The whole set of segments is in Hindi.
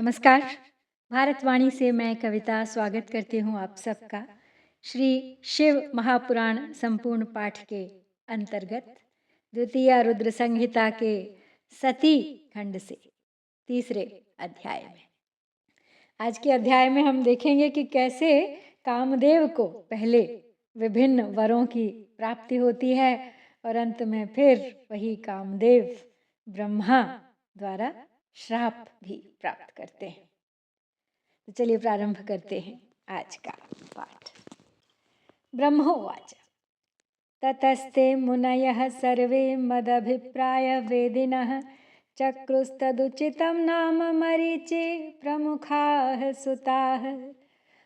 नमस्कार। भारतवाणी से मैं कविता स्वागत करती हूँ आप सबका श्री शिव महापुराण संपूर्ण पाठ के अंतर्गत द्वितीय रुद्र संहिता के सती खंड से तीसरे अध्याय में। आज के अध्याय में हम देखेंगे कि कैसे कामदेव को पहले विभिन्न वरों की प्राप्ति होती है और अंत में फिर वही कामदेव ब्रह्मा द्वारा श्राप भी प्राप्त करते हैं। तो चलिए प्रारंभ करते हैं आज का पाठ। ब्रह्मोवाच ततस्ते मुनयः सर्वे मदभिप्राय वेदिनः चक्रुस्तदुचितं नाम मरीचि प्रमुखाः सुताः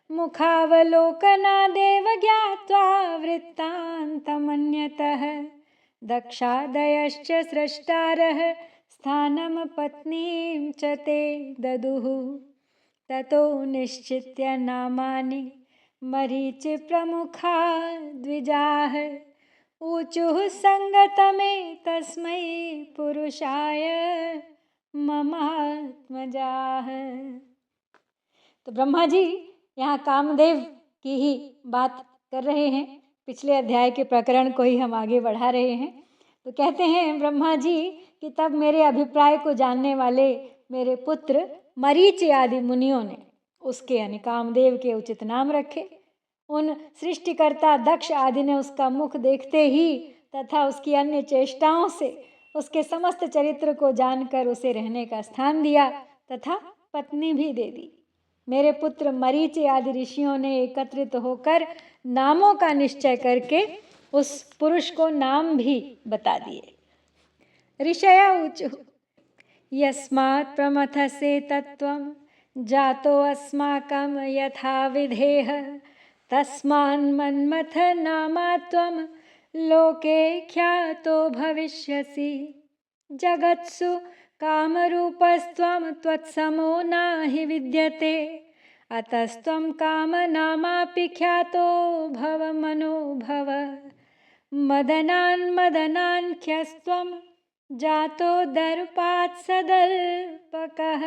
मुखावलोकनादेव ज्ञात्वा वृत्तान्तमन्यतः दक्षादयश्च स्रष्टारः स्थानं पत्नीं च ते ददुः ततो निश्चित्य नामानि मरीचि प्रमुखा द्विजाः ऊचुः संगतमे तस्मै पुरुषाय ममात्मजाः। तो ब्रह्मा जी यहाँ कामदेव की ही बात कर रहे हैं। पिछले अध्याय के प्रकरण को ही हम आगे बढ़ा रहे हैं। तो कहते हैं ब्रह्मा जी कि तब मेरे अभिप्राय को जानने वाले मेरे पुत्र मरीचि आदि मुनियों ने उसके यानी कामदेव के उचित नाम रखे। उन सृष्टिकर्ता दक्ष आदि ने उसका मुख देखते ही तथा उसकी अन्य चेष्टाओं से उसके समस्त चरित्र को जानकर उसे रहने का स्थान दिया तथा पत्नी भी दे दी। मेरे पुत्र मरीचि आदि ऋषियों ने एकत्रित होकर नामों का निश्चय करके उस पुरुष को नाम भी बता दिए। ऋषय ऊचु यस्मात् प्रमथसे तत्त्वं जातो अस्माकं यथा विधेह तस्मान् मन्मथ नामा त्वं लोके ख्यातो भविष्यसि जगत्सु कामरूपस्त्वं त्वत्समो नाहि विद्यते अतस्त्वं कामनामापि ख्यातो भव मनो भव मदनान्मदनान्ख्यस्त्वं जातो दर्पात् सदर्पकः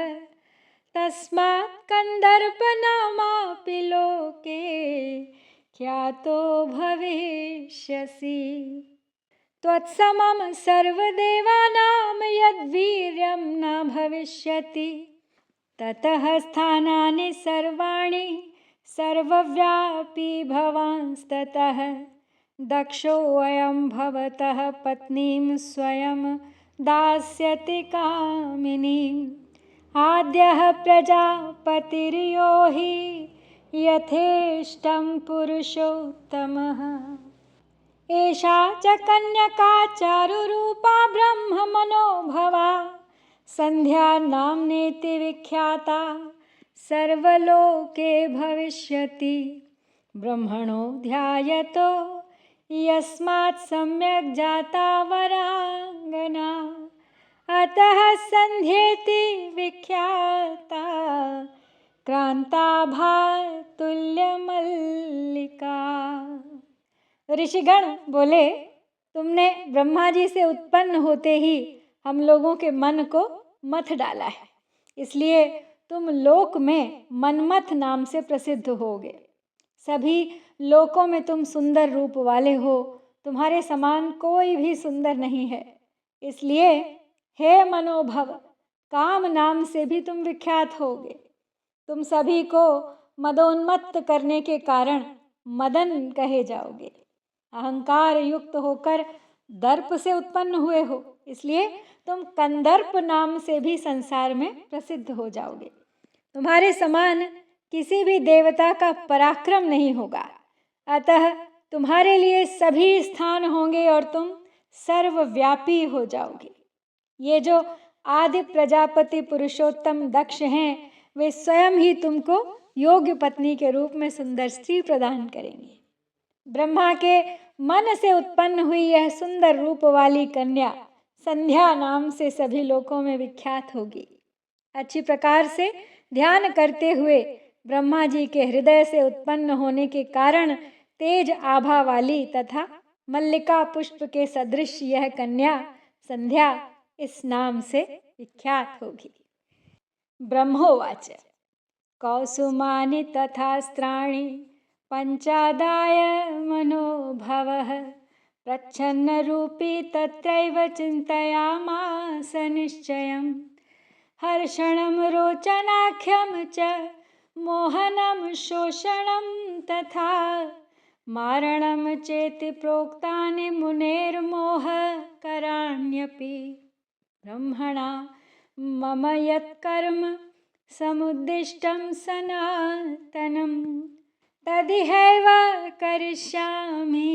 तस्मात् कन्दर्पनामापि लोके ख्यातो भविष्यसि त्वत्समं सर्वदेवानां यद्वीर्यं न भविष्यति ततः स्थानानि सर्वाणि सर्वव्यापी भवांस्ततः दक्षोऽयं भवतः पत्नीं स्वयं दास्यति कामिनीम् आद्यः प्रजापतिर्यो हि यथेष्टं पुरुषोत्तमः एषा च कन्यका चारुरूपा ब्रह्ममनोभवा सन्ध्या नाम्नेति विख्याता सर्वलोके भविष्यति ब्रह्मणो ध्यायतो यस्मात् सम्यक् जाता वरांगना अतः सन्ध्येति विख्याता क्रांताभा तुल्यमल्लिका। ऋषिगण बोले, तुमने ब्रह्मा जी से उत्पन्न होते ही हम लोगों के मन को मथ डाला है, इसलिए तुम लोक में मनमथ नाम से प्रसिद्ध होगे। सभी लोकों में तुम सुंदर रूप वाले हो, तुम्हारे समान कोई भी सुंदर नहीं है। इसलिए हे मनोभव, काम नाम से भी तुम विख्यात होगे। तुम सभी को मदोन्मत्त करने के कारण मदन कहे जाओगे। अहंकार युक्त होकर दर्प से उत्पन्न हुए हो, इसलिए तुम कंदर्प नाम से भी संसार में प्रसिद्ध हो जाओगे। तुम्हारे समान किसी भी देवता का पराक्रम नहीं होगा, अतः तुम्हारे लिए सभी स्थान होंगे और तुम सर्वव्यापी हो जाओगे। ये जो आदि प्रजापति पुरुषोत्तम दक्ष हैं, वे स्वयं ही तुमको योग्य पत्नी के रूप में सुंदर स्त्री प्रदान करेंगे। ब्रह्मा के मन से उत्पन्न हुई यह सुंदर रूप वाली कन्या संध्या नाम से सभी लोकों में विख्यात होगी। अच्छी प्रकार से ध्यान करते हुए ब्रह्मा जी के हृदय से उत्पन्न होने के कारण तेज आभा वाली तथा मल्लिका पुष्प के सदृश यह कन्या संध्या इस नाम से विख्यात होगी। ब्रह्मोवाच कौसुमानि तथास्त्राणि पञ्चादाय मनोभवः प्रच्छन्नरूपी तत्रैव चिन्तयामास निश्चयम् हर्षणं रोचनाख्यं च मोहनं शोषणं तथा मारणं चेति प्रोक्तानि मुनेर्मोहकराण्यपि ब्रह्मणा मम यत्कर्म समुद्दिष्टं सनातनं तदिहैव करिष्यामि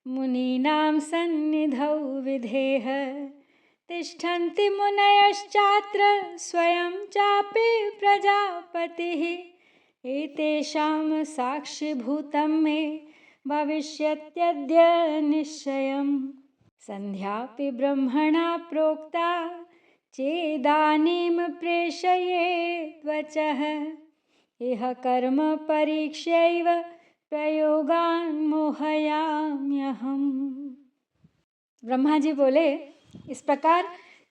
मुनीनां सन्निधौ विधेः तिष्ठन्ति मुनयश्चात्र स्वयं चापि प्रजापतिः एतेषां साक्षिभूतं मे भविष्यत्यद्य निश्चयम् सन्ध्यापि ब्रह्मणा प्रोक्ता चेदानीं प्रेषयेत् वचः इह कर्म परीक्ष्यैव प्रयोगान् मोहयाम्यहम्। ब्रह्मा जी बोले, इस प्रकार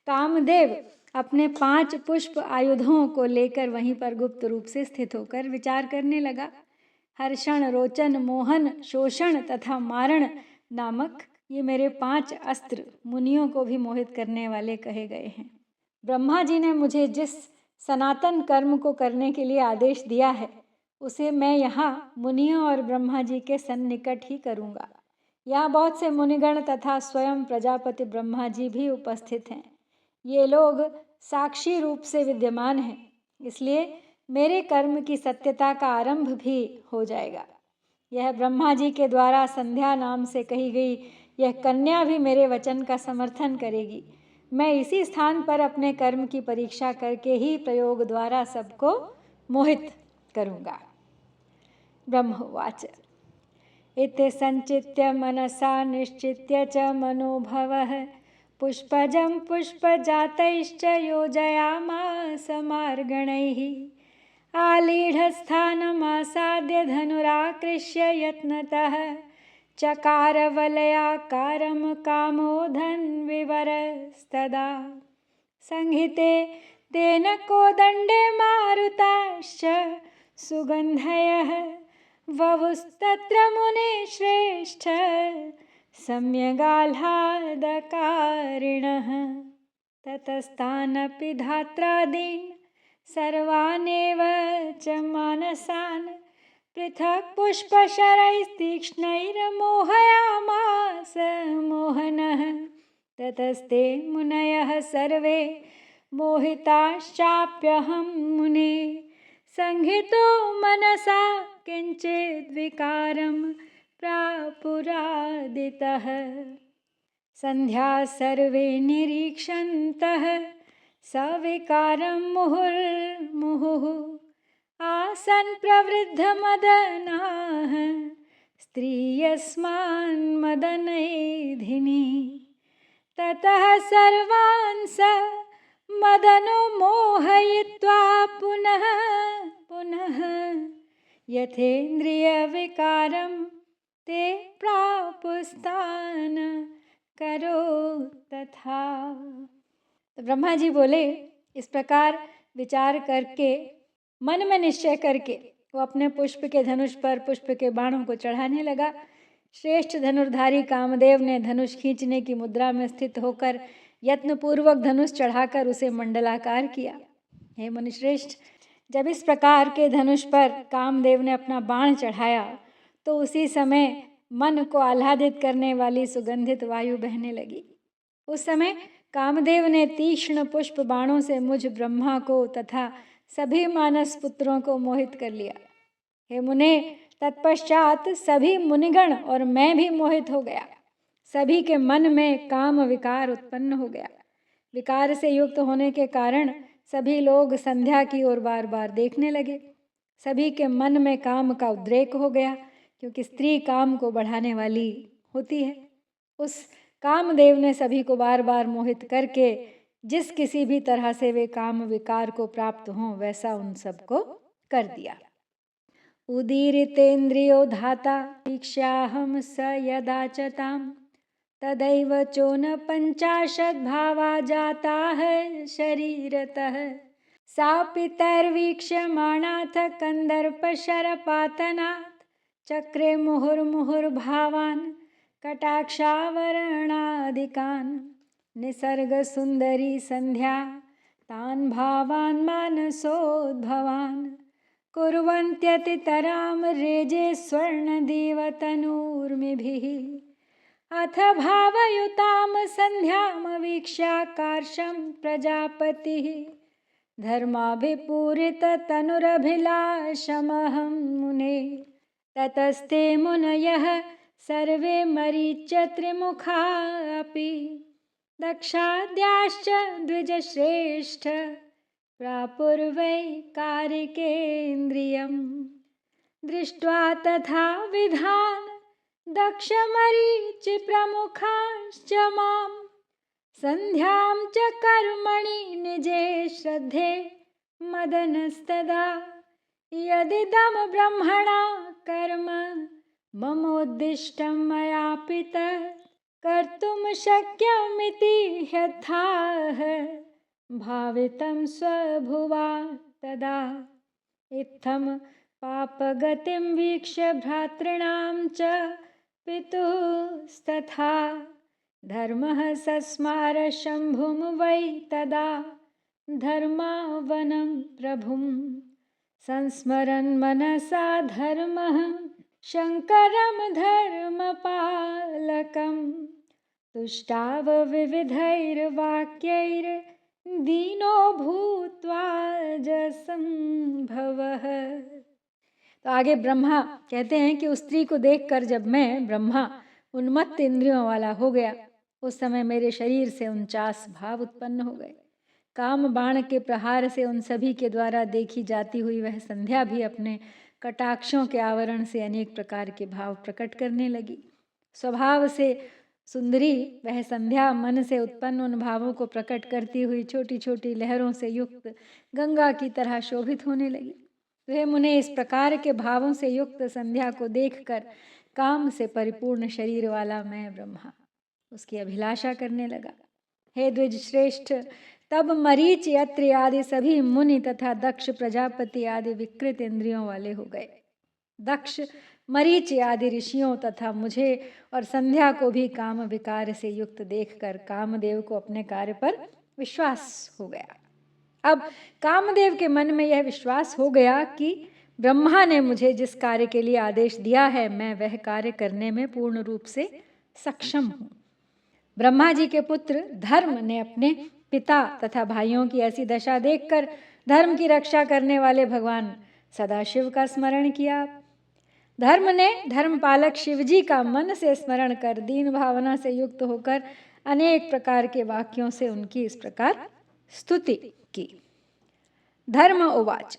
कामदेव अपने 5 पुष्प आयुधों को लेकर वहीं पर गुप्त रूप से स्थित होकर विचार करने लगा। हर्षण, रोचन, मोहन, शोषण तथा मारण नामक ये मेरे 5 अस्त्र मुनियों को भी मोहित करने वाले कहे गए हैं। ब्रह्मा जी ने मुझे जिस सनातन कर्म को करने के लिए आदेश दिया है उसे मैं यहाँ मुनियों और ब्रह्मा जी के सन्निकट ही करूँगा। यहाँ बहुत से मुनिगण तथा स्वयं प्रजापति ब्रह्मा जी भी उपस्थित हैं। ये लोग साक्षी रूप से विद्यमान हैं, इसलिए मेरे कर्म की सत्यता का आरंभ भी हो जाएगा। यह ब्रह्मा जी के द्वारा संध्या नाम से कही गई यह कन्या भी मेरे वचन का समर्थन करेगी। मैं इसी स्थान पर अपने कर्म की परीक्षा करके ही प्रयोग द्वारा सबको मोहित करूँगा। ब्रह्मोवाच इति संचित्य मनसा निश्चित्य च मनोभवः पुष्पजं पुष्पजातैश्च योजयामास मार्गणैः आलीढस्थानमासाद्य धनुराकृष्य यत्नतः चकारवलयाकारं कामोधन्विवरस्तदा संहिते तेन कोदण्डे मारुताश्च सुगन्धयः ववुस्तत्र मुने श्रेष्ठ सम्यगाह्लादकारिणः ततस्तानपि धात्रादीन् सर्वानेव च मानसान् पृथक् पुष्पशरैस्तीक्ष्णैर्मोहयामास मोहनः ततस्ते मुनयः सर्वे मोहिताश्चाप्यहं मुने संहितो मनसा किञ्चिद्विकारं प्रापुरादितः संध्या सर्वे निरीक्षन्तः सविकारं मुहुर्मुहुः आसन् प्रवृद्धमदनाः स्त्रियस्मान्मदनैधिनी ततः सर्वान् स मदनो मोहयित्वा पुनः पुनः यथेन्द्रियविकारं ते प्रापुस्तान् करो तथा। तो ब्रह्मा जी बोले, इस प्रकार विचार करके मन में निश्चय करके वो अपने पुष्प के धनुष पर पुष्प के बाणों को चढ़ाने लगा। श्रेष्ठ धनुर्धारी कामदेव ने धनुष खींचने की मुद्रा में स्थित होकर यत्नपूर्वक धनुष चढ़ाकर उसे मंडलाकार किया। हे मुनिश्रेष्ठ, जब इस प्रकार के धनुष पर कामदेव ने अपना बाण चढ़ाया तो उसी समय मन को आह्लादित करने वाली सुगंधित वायु बहने लगी। उस समय कामदेव ने तीक्ष्ण पुष्प बाणों से मुझ ब्रह्मा को तथा सभी मानस पुत्रों को मोहित कर लिया। हे मुने, तत्पश्चात सभी मुनिगण और मैं भी मोहित हो गया। सभी के मन में काम विकार उत्पन्न हो गया। विकार से युक्त होने के कारण सभी लोग संध्या की ओर बार बार देखने लगे। सभी के मन में काम का उद्रेक हो गया, क्योंकि स्त्री काम को बढ़ाने वाली होती है। उस कामदेव ने सभी को बार बार मोहित करके जिस किसी भी तरह से वे काम विकार को प्राप्त हों वैसा उन सबको कर दिया। उदीरितेन्द्रियो धाता दीक्षाहम स यदा च ताम तदैव चोन 50 भावा जाता है शरीरतः सा पितर्वीक्ष्यमाणाथ कन्दर्पशरपातनात् चक्रे मुहुर्मुहुर्भावान् कटाक्षावरणादिकान् निसर्गसुन्दरी सन्ध्या तान् भावान् मानसोद्भवान् कुर्वन्त्यतितरां रेजे स्वर्णदीवतनूर्मिभिः अथ भावयुतां सन्ध्यामवीक्ष्याकार्षं प्रजापतिः धर्माभिपूरिततनुरभिलाषमहं मुने ततस्ते मुनयः सर्वे मरीच्य त्रिमुखा अपि दक्षाद्याश्च द्विजश्रेष्ठ प्रापुर्वैकारिकेन्द्रियं दृष्ट्वा तथा विधान् दक्षमरीचि प्रमुखाश्च मां सन्ध्यां च कर्मणि निजे श्रद्धे मदनस्तदा यदिदं ब्रह्मणा कर्म ममोद्दिष्टं मयापि तत् कर्तुं शक्यमिति ह्यथाह भावितं स्वभुवा तदा इत्थं पापगतिं वीक्ष्य भ्रातॄणां च पितुस्तथा धर्मः सस्मार शम्भुं वै तदा धर्मावनं प्रभुं संस्मरन् मनसा धर्मः शङ्करं धर्मपालकं तुष्टाव विविधैर्वाक्यैर्दीनो भूत्वा जसंभवः। तो आगे ब्रह्मा कहते हैं कि उस स्त्री को देखकर जब मैं ब्रह्मा उन्मत्त इंद्रियों वाला हो गया, उस समय मेरे शरीर से 49 भाव उत्पन्न हो गए। काम बाण के प्रहार से उन सभी के द्वारा देखी जाती हुई वह संध्या भी अपने कटाक्षों के आवरण से अनेक प्रकार के भाव प्रकट करने लगी। स्वभाव से सुंदरी वह संध्या मन से उत्पन्न उन भावों को प्रकट करती हुई छोटी छोटी लहरों से युक्त गंगा की तरह शोभित होने लगी। वह मुने इस प्रकार के भावों से युक्त संध्या को देखकर काम से परिपूर्ण शरीर वाला मैं ब्रह्मा उसकी अभिलाषा करने लगा। हे द्विज श्रेष्ठ, तब मरीच यत्र आदि सभी मुनि तथा दक्ष प्रजापति आदि विकृत इंद्रियों वाले हो गए। दक्ष मरीच आदि ऋषियों तथा मुझे और संध्या को भी काम विकार से युक्त देखकर कामदेव को अपने कार्य पर विश्वास हो गया। अब कामदेव के मन में यह विश्वास हो गया कि ब्रह्मा ने मुझे जिस कार्य के लिए आदेश दिया है मैं वह कार्य करने में पूर्ण रूप से सक्षम हूँ। ब्रह्मा जी के पुत्र धर्म ने अपने पिता तथा भाइयों की ऐसी दशा देखकर धर्म की रक्षा करने वाले भगवान सदाशिव का स्मरण किया। धर्म ने धर्मपालक शिवजी का मन से स्मरण कर दीन भावना से युक्त होकर अनेक प्रकार के वाक्यों से उनकी इस प्रकार स्तुति की। धर्म उवाच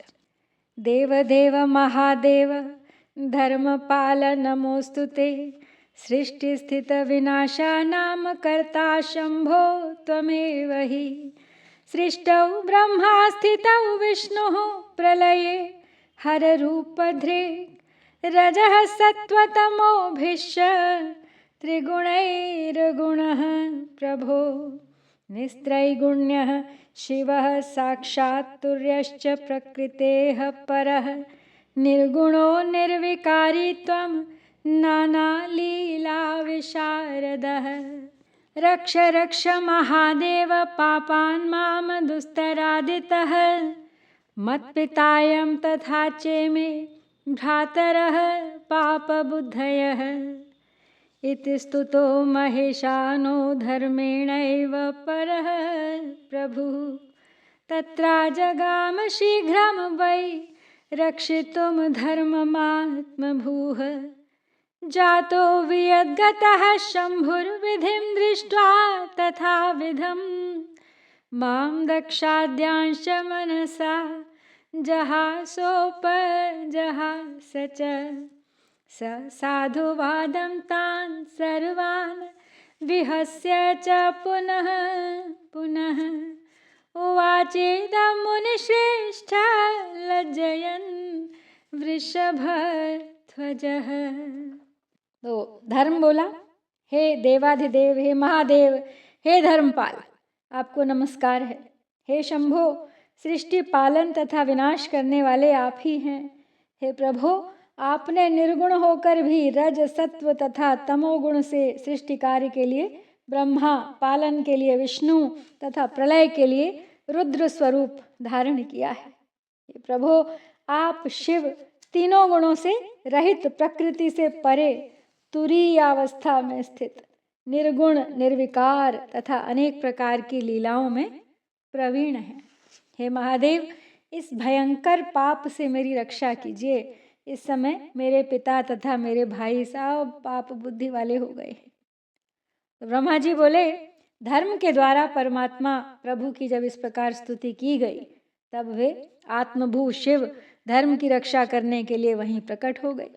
देवदेव महादेव धर्मपाल नमोस्तुते सृष्टिस्थितविनाशानां कर्ता शम्भो त्वमेव हि सृष्टौ ब्रह्मा स्थितौ विष्णुः प्रलये हररूपधृक् रजः सत्त्वतमोभिश्च त्रिगुणैर्गुणः प्रभो निस्त्रैगुण्यः शिवः साक्षात् तुर्यश्च प्रकृतेः परः निर्गुणो निर्विकारी त्वं नानालीलाविशारदः रक्ष रक्ष महादेव पापान् मां दुस्तरादितः मत्पितायं तथा चेमे भ्रातरः पापबुद्धयः इति स्तुतो महेशानो धर्मेणैव परः प्रभुः तत्रा जगाम शीघ्रं वै रक्षितुं धर्ममात्मभूः जातो वियद्गतः शम्भुर्विधिं दृष्ट्वा तथा विधं मां दक्षाद्यांश्च मनसा जहासोपजहास च स साधुवादं तान् सर्वान् विहस्य च पुनः पुनः उवाचेदं मुनिश्रेष्ठ लज्जयन् वृषभध्वजः। तो धर्म बोला, हे देवाधिदेव, हे महादेव, हे धर्मपाल, आपको नमस्कार है। हे शंभो, सृष्टि पालन तथा विनाश करने वाले आप ही हैं। हे प्रभु, आपने निर्गुण होकर भी रज सत्व तथा तमोगुण से सृष्टि कार्य के लिए ब्रह्मा, पालन के लिए विष्णु तथा प्रलय के लिए रुद्र स्वरूप धारण किया है। हे प्रभु, आप शिव तीनों गुणों से रहित, प्रकृति से परे, तुरीय अवस्था में स्थित, निर्गुण, निर्विकार तथा अनेक प्रकार की लीलाओं में प्रवीण हैं। हे महादेव, इस भयंकर पाप से मेरी रक्षा कीजिए। इस समय मेरे पिता तथा मेरे भाई सब पाप बुद्धि वाले हो गए हैं। तो ब्रह्मा जी बोले, धर्म के द्वारा परमात्मा प्रभु की जब इस प्रकार स्तुति की गई, तब वे आत्मभू शिव धर्म की रक्षा करने के लिए वहीं प्रकट हो गए।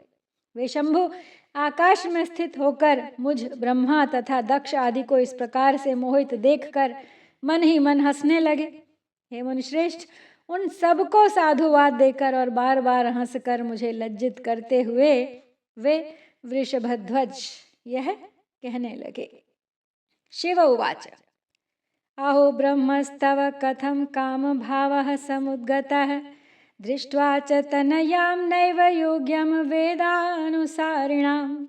वे शंभु आकाश में स्थित होकर मुझ ब्रह्मा तथा दक्ष आदि को इस प्रकार से मोहित देखकर मन ही मन हंसने लगे। हे मुनिश्रेष्ठ, उन सबको साधुवाद देकर और बार बार हंसकर मुझे लज्जित करते हुए वे वृषभध्वज यह कहने लगे। शिव उवाच, अहो ब्रह्मस्तव कथं काम भावः समुद्गतः, दृष्ट्वा च तनयां नैव योग्यं वेदानुसारिणां,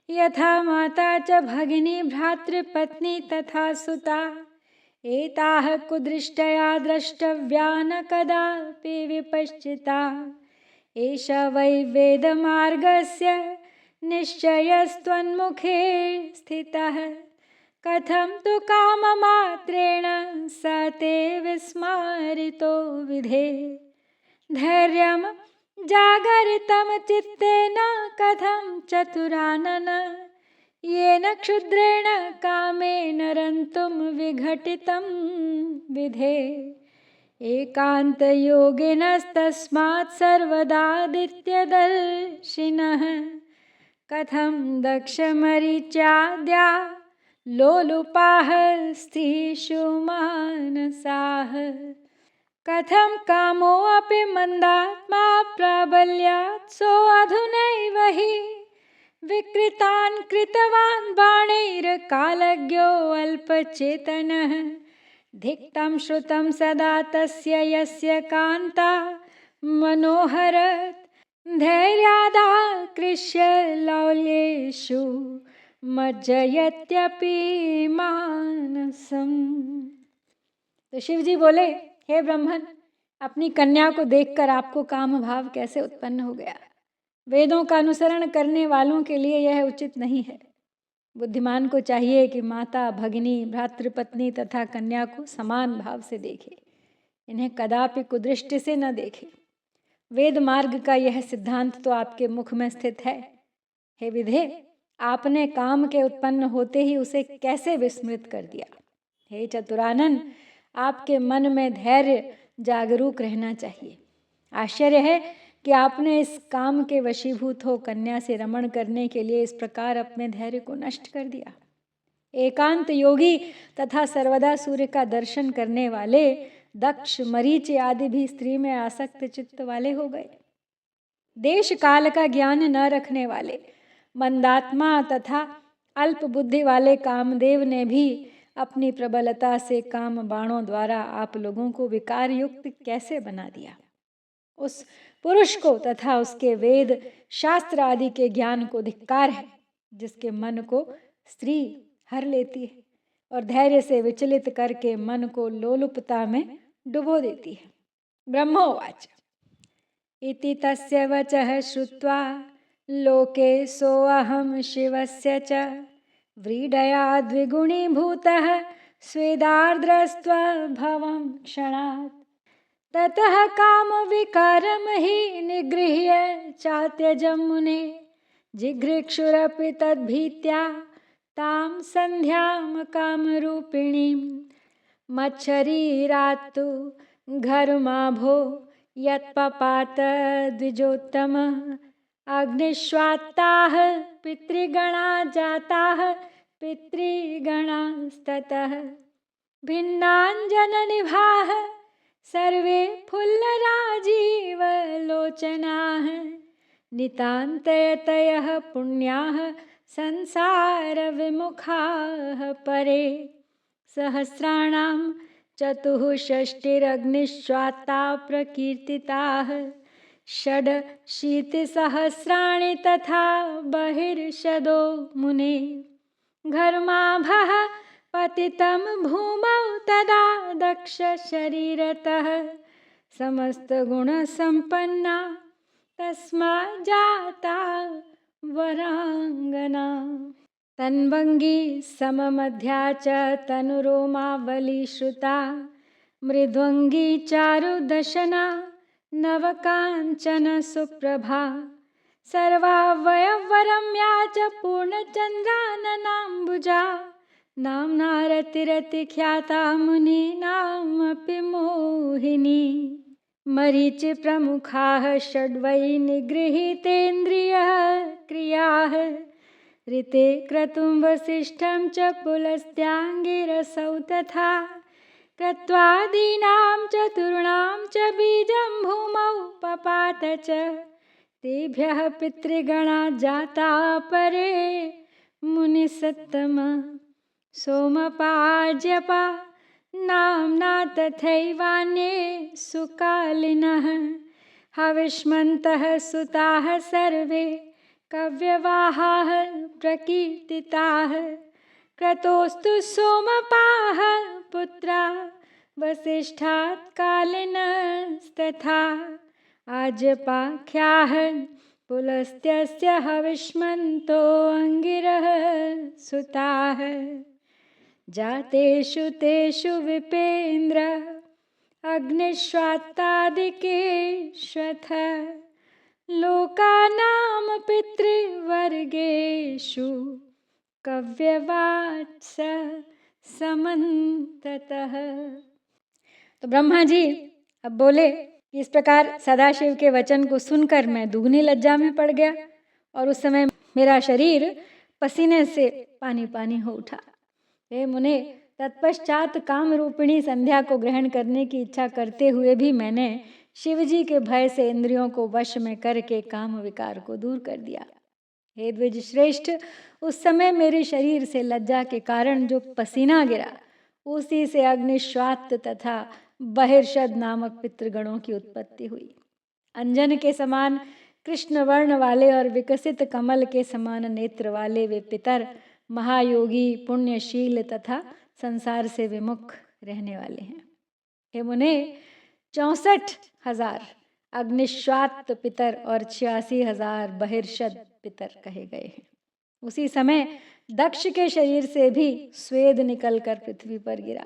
यथा माता च भगिनी भ्रातृपत्नी तथा सुता, एताः कुदृष्टया द्रष्टव्या न कदापि विपश्चिता, एष वै वेदमार्गस्य निश्चयस्त्वन्मुखे स्थितः, कथं तु काममात्रेण स ते विस्मारितो विधे, धैर्यं जागरितं चित्तेन कथं चतुरानन, येन क्षुद्रेण कामेन रन्तुं विघटितं विधे, एकान्तयोगिनस्तस्मात् सर्वदादित्यदर्शिनः, कथं दक्षमरीच्याद्या लोलुपाः स्त्रीषु मानसाः, कथं कामोऽपि मन्दात्मा प्राबल्यात् सोऽधुनैव हि, विकृतान् कृतवान् बाणैर्कालज्ञो अल्पचेतनः, धिक्तं श्रुतं सदा तस्य यस्य कान्ता मनोहरत्, धैर्यादाकृष्य लौल्येषु मज्जयत्यपि मानसम्। तो शिव जी बोले, हे ब्रह्मन, अपनी कन्या को देखकर आपको काम भाव कैसे उत्पन्न हो गया? वेदों का अनुसरण करने वालों के लिए यह उचित नहीं है। बुद्धिमान को चाहिए कि माता, भगिनी, भ्रातृपत्नी तथा कन्या को समान भाव से देखे, इन्हें कदापि कुदृष्टि से न देखे। वेद मार्ग का यह सिद्धांत तो आपके मुख में स्थित है। हे विधे, आपने काम के उत्पन्न होते ही उसे कैसे विस्मृत कर दिया? हे चतुरानन, आपके मन में धैर्य जागरूक रहना चाहिए। आश्चर्य है कि आपने इस काम के वशीभूत हो कन्या से रमण करने के लिए इस प्रकार अपने धैर्य को नष्ट कर दिया। एकांत योगी तथा सर्वदा सूर्य का दर्शन करने वाले दक्ष, मरीचि आदि भी स्त्री में आसक्त चित्त वाले हो गए। देश काल का ज्ञान न रखने वाले मंदात्मा तथा अल्प बुद्धि वाले कामदेव ने भी अपनी प्रबलता से काम बाणों द्वारा आप लोगों को विकार युक्त कैसे बना दिया? उस पुरुष को तथा उसके वेद शास्त्र आदि के ज्ञान को धिक्कार है, जिसके मन को स्त्री हर लेती है और धैर्य से विचलित करके मन को लोलुपता में डुबो देती है। ब्रह्मोवाच, इति तस्य वचः श्रुत्वा लोके सोऽहं शिवस्य च, व्रीडया द्विगुणीभूतः स्वेदार्द्रस्त्वभवं क्षणात्, ततः कामविकारं हि निगृह्य चात्यजं मुने, जिघृक्षुरपि तद्भीत्या तां सन्ध्यां कामरूपिणीं, मच्छरीरात्तु घर्माभो यत्पपात द्विजोत्तमः, अग्निश्वात्ताः पितृगणा जाताः पितृगणास्ततः, भिन्नाञ्जननिभाः सर्वे फुल्लराजीवलोचनाः, नितान्तयतयः पुण्याः संसारविमुखाः परे, सहस्राणां चतुःषष्टिरग्निश्वात्ता प्रकीर्तिताः षडशीतिसहस्राणि तथा बहिर्षदो मुने घर्माभः पतितं भूमौ तदा दक्ष शरीरतः समस्तगुणसम्पन्ना तस्मात् जाता वरांगना तन्वंगी सममध्या च तनुरोमावली श्रुता मृद्वंगी चारुदशना नवकांचन सुप्रभा सर्वावयवरम्या च पूर्णचन्द्राननाम्बुजा नाम्ना रतिरतिख्याता मुनीनामपि मोहिनी मरीचि प्रमुखाः षड्वै निगृहीतेन्द्रियः क्रियाः ऋते क्रतुं वसिष्ठं च पुलस्त्याङ्गिरसौ तथा क्रत्वादीनां चतुर्णां च बीजं भूमौ पपात च तेभ्यः पितृगणा जाता परे मुनिसत्तम सोमपाज्यपा नाम्ना तथैवान्ये सुकालिनः हविष्मन्तः सुताः सर्वे कव्यवाहाः प्रकीर्तिताः क्रतोस्तु सोमपाः पुत्रा वसिष्ठात् कालिनस्तथा आज्यपाख्याः पुलस्त्यस्य हविष्मन्तो अंगिरः सुताः जातेषु तेषु विपेन्द्र अग्निश्वात्तादिकेष्वथ लोकानां पितृवर्गेषु कव्यवाट्स समन्ततः। तो ब्रह्मा जी अब बोले, इस प्रकार सदाशिव के वचन को सुनकर मैं दुगनी लज्जा में पड़ गया और उस समय मेरा शरीर पसीने से पानी पानी हो उठा। हे मुने, तत्पश्चात काम रूपिणी संध्या को ग्रहण करने की इच्छा करते हुए भी मैंने शिवजी के भय से इंद्रियों को वश में करके काम विकार को दूर कर दिया। हे द्विज श्रेष्ठ, उस समय मेरे शरीर से लज्जा के कारण जो पसीना गिरा, उसी से अग्निश्वात तथा बहिर्षद नामक पितृगणों की उत्पत्ति हुई। अंजन के समान कृष्ण वर्ण वाले और विकसित कमल के समान नेत्र वाले वे पितर महायोगी, पुण्यशील तथा संसार से विमुख रहने वाले हैं। हे मुने, 64,000 अग्निश्वात पितर और 86,000 बहिर्षद पितर कहे गए हैं। उसी समय दक्ष के शरीर से भी स्वेद निकलकर पृथ्वी पर गिरा।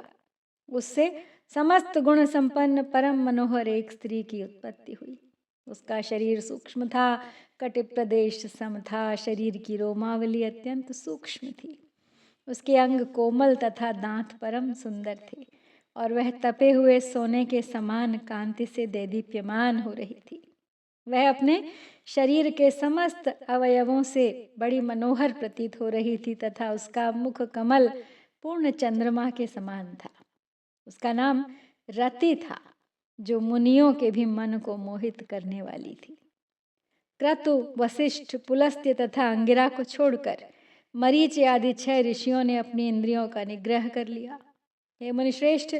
उससे समस्त गुण संपन्न परम मनोहर एक स्त्री की उत्पत्ति हुई। उसका शरीर सूक्ष्म था, कटि प्रदेश सम था, शरीर की रोमावली अत्यंत सूक्ष्म थी। उसके अंग कोमल तथा दांत परम सुंदर थे और वह तपे हुए सोने के समान कांति से दैदीप्यमान हो रही थी। वह अपने शरीर के समस्त अवयवों से बड़ी मनोहर प्रतीत हो रही थी तथा उसका मुख कमल पूर्ण चंद्रमा के समान था। उसका नाम रति था, जो मुनियों के भी मन को मोहित करने वाली थी। क्रतु, वशिष्ठ, पुलस्त्य तथा अंगिरा को छोड़कर मरीचि आदि 6 ऋषियों ने अपनी इंद्रियों का निग्रह कर लिया। हे मुनिश्रेष्ठ,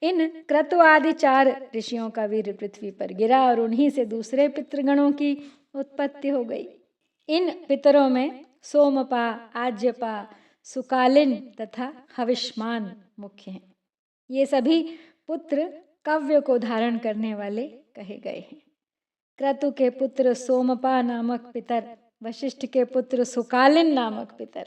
इन क्रतु आदि 4 ऋषियों का वीर पृथ्वी पर गिरा और उन्हीं से दूसरे पितृगणों की उत्पत्ति हो गई। इन पितरों में सोमपा, आज्यपा, सुकालिन तथा हविष्मान मुख्य हैं। ये सभी पुत्र कव्य को धारण करने वाले कहे गए हैं। क्रतु के पुत्र सोमपा नामक पितर, वशिष्ठ के पुत्र सुकालिन नामक पितर,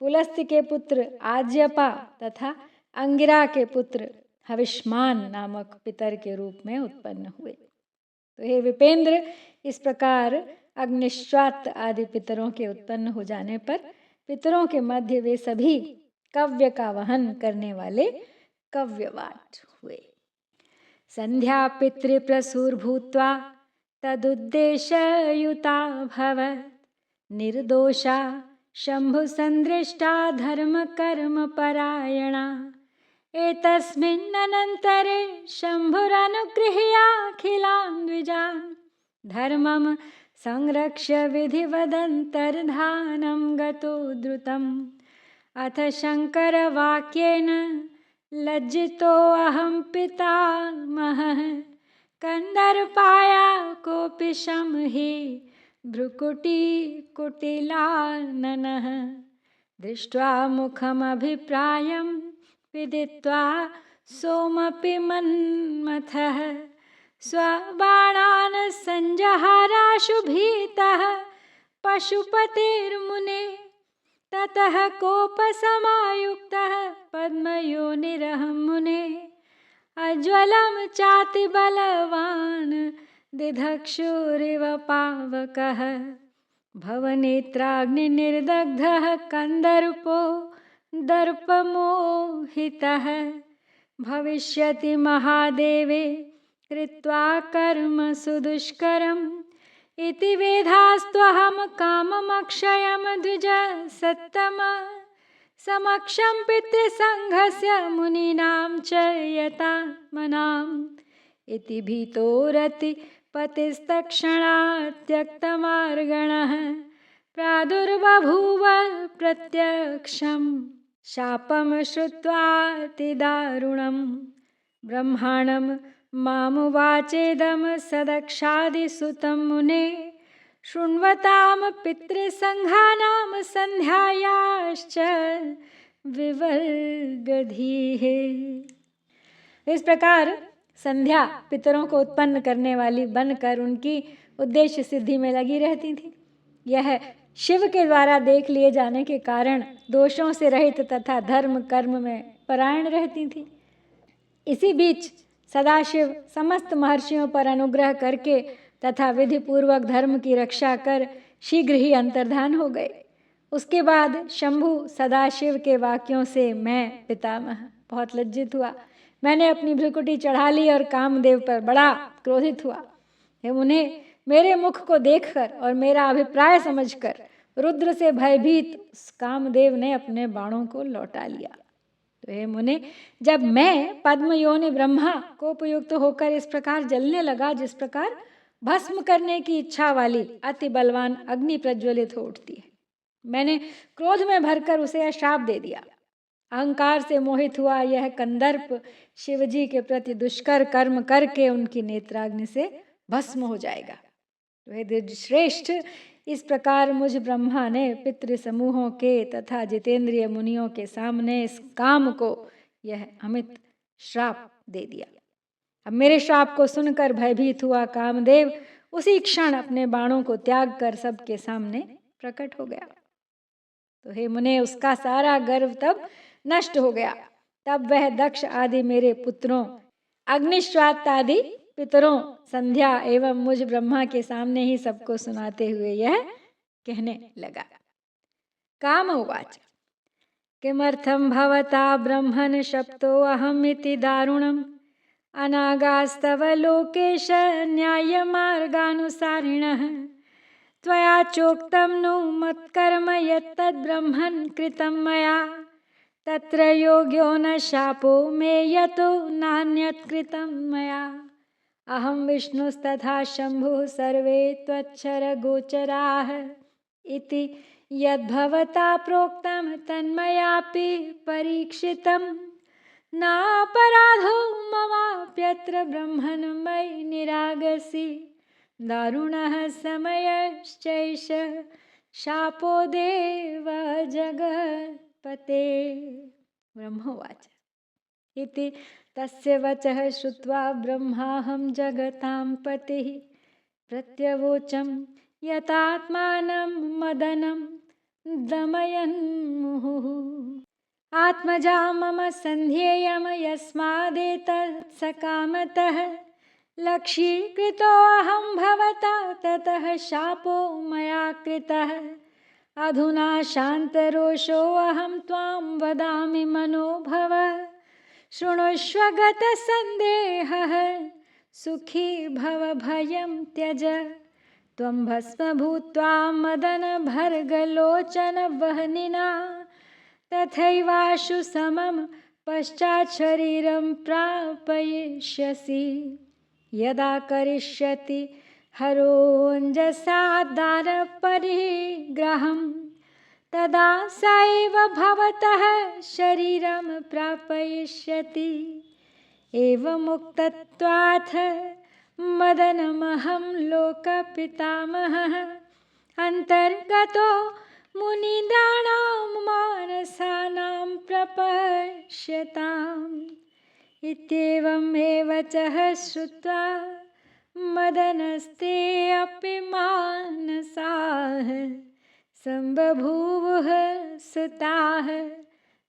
पुलस्त्य के पुत्र आज्यपा तथा अंगिरा के पुत्र हविष्मान नामक पितर के रूप में उत्पन्न हुए। तो हे विपेंद्र, इस प्रकार अग्निश्वात आदि पितरों के उत्पन्न हो जाने पर पितरों के मध्य वे सभी कव्य का वहन करने वाले कव्यवाट हुए। संध्या पितृप्रसूर भूत्वा तदुद्देशयुता भवत् निर्दोषा शंभु संदृष्टा धर्म कर्म परायणा। एतस्मिन्नन्तरे शंभुरनुगृह्याखिलान् द्विजान् धर्मं संरक्ष्य विधिवदन्तर्धानं गतो द्रुतम्। अथ शंकरवाक्येन लज्जितो अहं पितामहः कन्दर्पाया कोऽपि शमहि भ्रुकुटिकुटिलाननः दृष्ट्वा मुखमभिप्रायं विदित्वा सोमपि मन्मथः स्वबाणान् सञ्जहाराशु भीतः पशुपतिर्मुने ततः कोपसमायुक्तः पद्मयोनिरहं मुने अज्वलं चातिबलवान् दिधक्षुरिव पावकः भवनेत्राग्निनिर्दग्धः कन्दर्पो दर्पमोहितः भविष्यति महादेवे कृत्वा कर्म सुदुष्करम् इति वेधास्त्वहं काममक्षयं द्विज सत्तम समक्षं पितृसङ्घस्य मुनीनां च यतात्मनाम् इति भीतोरतिपतिस्तत्क्षणात् त्यक्तमार्गणः प्रादुर्बभूव प्रत्यक्षं शापं श्रुत्वातिदारुणं ब्रह्माणं मामुवाचेदं सदक्षादिसुतं मुने शृण्वतां पितृसङ्घानां संध्यायाश्च विवर्गधीः। इस प्रकार संध्या पितरों को उत्पन्न करने वाली बनकर उनकी उद्देश्य सिद्धि में लगी रहती थी। यह शिव के द्वारा देख लिए जाने के कारण दोषों से रहित तथा धर्म कर्म में परायण रहती थी। इसी बीच सदाशिव समस्त महर्षियों पर अनुग्रह करके तथा विधि पूर्वक धर्म की रक्षा कर शीघ्र ही अंतर्धान हो गए। उसके बाद शंभु सदाशिव के वाक्यों से मैं पितामह बहुत लज्जित हुआ। मैंने अपनी भ्रुकुटी चढ़ा ली और कामदेव पर बड़ा क्रोधित हुआ। उन्हें मेरे मुख को देखकर और मेरा अभिप्राय समझकर रुद्र से भयभीत कामदेव ने अपने बाणों को लौटा लिया। तो हे मुने, जब मैं पद्मयोनि ब्रह्मा को उपयुक्त होकर इस प्रकार जलने लगा जिस प्रकार भस्म करने की इच्छा वाली अति बलवान अग्नि प्रज्वलित हो उठती है, मैंने क्रोध में भरकर उसे यह श्राप दे दिया। अहंकार से मोहित हुआ यह कंदर्प शिवजी के प्रति दुष्कर कर्म करके उनकी नेत्राग्नि से भस्म हो जाएगा। तो हे श्रेष्ठ, इस प्रकार मुझ ब्रह्मा ने पितृ समूहों के तथा जितेंद्रिय मुनियों के सामने इस काम को यह अमित श्राप दे दिया। अब मेरे श्राप को सुनकर भयभीत हुआ कामदेव उसी क्षण अपने बाणों को त्याग कर सबके सामने प्रकट हो गया। तो हे मुने, उसका सारा गर्व तब नष्ट हो गया। तब वह दक्ष आदि मेरे पुत्रों, अग्निश्वात आदि पितरों, संध्या एवं मुझ ब्रह्मा के सामने ही सबको सुनाते हुए यह कहने लगा। काम उवाच किमर्थं भवता ब्रह्मन् शप्तो अहमिति दारुणम् अनागास्तव लोकेश न्यायमार्गानुसारिणः त्वया चोक्तं नु मत्कर्म यत्तद्ब्रह्मन् कृतं मया तत्र योग्यो न शापो मे यतो नान्यत् कृतं मया अहं विष्णुस्तथा शम्भुः सर्वे त्वक्षरगोचराः इति यद्भवता प्रोक्तं तन्मयापि परीक्षितं नापराधो ममाप्यत्र ब्रह्मन् मयि निरागसि दारुणः समयश्चैष शापो देव जगत्पते। ब्रह्मोवाच इति तस्य वचः श्रुत्वा ब्रह्माहं जगतां पतिः प्रत्यवोचं यतात्मानं मदनं दमयन् मुहुः आत्मजा मम सन्ध्येयं यस्मादेतत् सकामतः लक्ष्यीकृतोऽहं भवता ततः शापो मया कृतः अधुना शान्तरोषोऽहं त्वां वदामि मनोभव शृणुष्व गतसन्देहः सुखी भव भयं त्यज त्वं भस्म भूत्वा मदनभर्गलोचनवह्निना तथैवाशु समं पश्चात् शरीरं प्रापयिष्यसि यदा करिष्यति हरोऽञ्जसा दारपरिग्रहं तदा स एव भवतः शरीरं प्रापयिष्यति। एवमुक्तत्वाथ मदनमहं लोकपितामहः अन्तर्गतो मुनीन्द्राणां मानसानां प्रपश्यताम्। इत्येवमेव च श्रुत्वा मदनस्ते अपि मानसाः सम्बभूवुः सुताः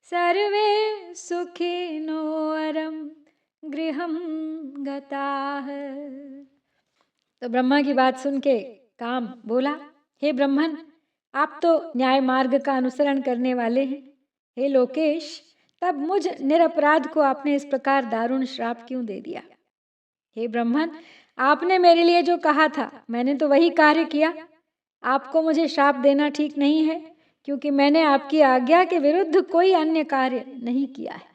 सर्वे सुखिनो वरं गृहं गताः। तो ब्रह्मा की बात सुन के काम बोला, हे ब्रह्मन, आप तो न्याय मार्ग का अनुसरण करने वाले हैं। हे लोकेश, तब मुझ निरपराध को आपने इस प्रकार दारुण श्राप क्यों दे दिया? हे ब्रह्मन, आपने मेरे लिए जो कहा था मैंने तो वही कार्य किया। आपको मुझे श्राप देना ठीक नहीं है, क्योंकि मैंने आपकी आज्ञा के विरुद्ध कोई अन्य कार्य नहीं किया है।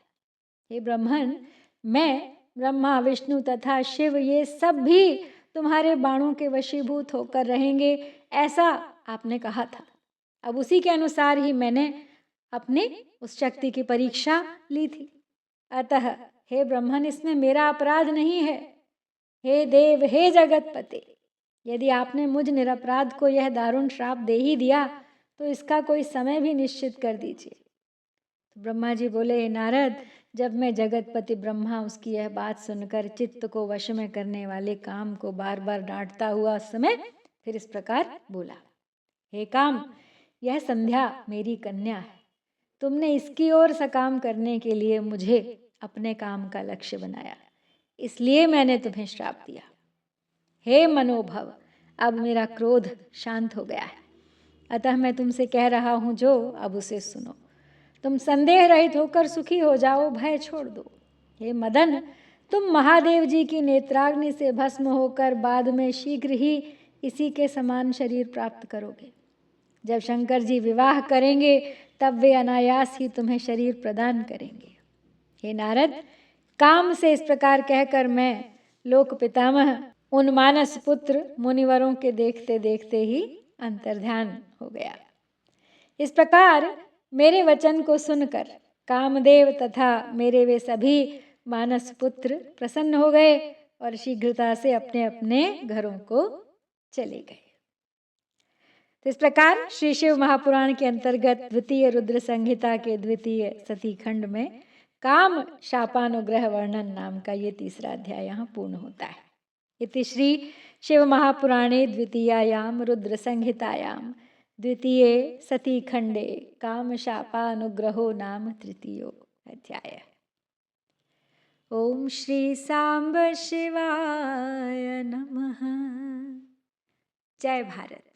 हे ब्रह्मन, मैं, ब्रह्मा, विष्णु तथा शिव ये सब भी तुम्हारे बाणों के वशीभूत होकर रहेंगे, ऐसा आपने कहा था। अब उसी के अनुसार ही मैंने अपनी उस शक्ति की परीक्षा ली थी। अतः हे ब्रह्मन, इसमें मेरा अपराध नहीं है। हे देव, हे जगतपते, यदि आपने मुझ निरपराध को यह दारुण श्राप दे ही दिया तो इसका कोई समय भी निश्चित कर दीजिए। तो ब्रह्मा जी बोले, नारद, जब मैं जगतपति ब्रह्मा उसकी यह बात सुनकर चित्त को वश में करने वाले काम को बार बार डांटता हुआ उस समय फिर इस प्रकार बोला, हे काम, यह संध्या मेरी कन्या है। तुमने इसकी ओर सकाम करने के लिए मुझे अपने काम का लक्ष्य बनाया, इसलिए मैंने तुम्हें श्राप दिया। हे मनोभव, अब मेरा क्रोध शांत हो गया है, अतः मैं तुमसे कह रहा हूं जो अब उसे सुनो। तुम संदेह रहित होकर सुखी हो जाओ, भय छोड़ दो। हे मदन, तुम महादेव जी की नेत्राग्नि से भस्म होकर बाद में शीघ्र ही इसी के समान शरीर प्राप्त करोगे। जब शंकर जी विवाह करेंगे तब वे अनायास ही तुम्हें शरीर प्रदान करेंगे। हे नारद, काम से इस प्रकार कहकर मैं लोक पितामह उन मानस पुत्र मुनिवरों के देखते देखते ही अंतर्ध्यान हो गया। इस प्रकार मेरे वचन को सुनकर कामदेव तथा मेरे वे सभी मानस पुत्र प्रसन्न हो गए और शीघ्रता से अपने अपने घरों को चले गए। तो इस प्रकार श्री शिव महापुराण के अंतर्गत द्वितीय रुद्र संहिता के द्वितीय सती खंड में काम शापानुग्रह वर्णन नाम का ये तीसरा अध्याय यहाँ पूर्ण होता है। इति श्री शिव महापुराणे द्वितीयायाम रुद्र संहितायां द्वितीये सती खंडे काम शापानुग्रहो नाम तृतीयो अध्याय। ओम श्री सांब शिवाय नमः। जय भारत।